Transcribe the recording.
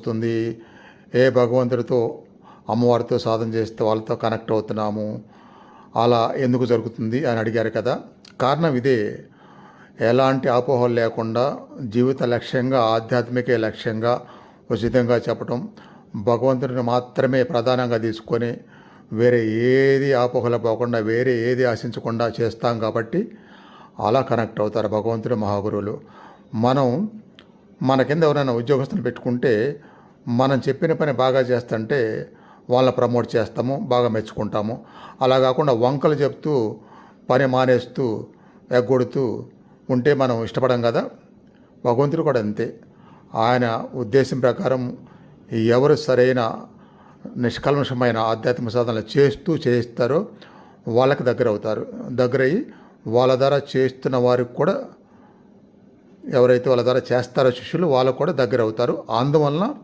వస్తుంది? ఏ భగవంతుడితో అమ్మవారితో సాధన చేస్తే వాళ్ళతో కనెక్ట్ అవుతున్నాము, అలా ఎందుకు జరుగుతుంది అని అడిగారు కదా. కారణం ఇదే. ఎలాంటి అపోహలు లేకుండా జీవిత లక్ష్యంగా, ఆధ్యాత్మికే లక్ష్యంగా ఉచితంగా చెప్పటం, భగవంతుడిని మాత్రమే ప్రధానంగా తీసుకొని వేరే ఏది అపోహలు పోకుండా, వేరే ఏది ఆశించకుండా చేస్తాం కాబట్టి అలా కనెక్ట్ అవుతారు భగవంతుడు, మహాగురువులు. మన కింద ఎవరైనా ఉద్యోగస్తులు పెట్టుకుంటే మనం చెప్పిన పని బాగా చేస్తుంటే వాళ్ళని ప్రమోట్ చేస్తాము, బాగా మెచ్చుకుంటాము. అలా కాకుండా వంకలు చెప్తూ పని మానేస్తూ ఎగ్గొడుతూ ఉంటే మనం ఇష్టపడం కదా. భగవంతుడు కూడా అంతే. ఆయన ఉద్దేశం ప్రకారం ఎవరు సరైన నిష్కల్మషమైన ఆధ్యాత్మిక సాధనలు చేస్తారో వాళ్ళకి దగ్గర అవుతారు. దగ్గరయ్యి వాళ్ళ ద్వారా చేస్తున్న వారికి కూడా, ఎవరైతే వాళ్ళ ద్వారా చేస్తారో శిష్యులు, వాళ్ళకు కూడా దగ్గర అవుతారు. అందువలన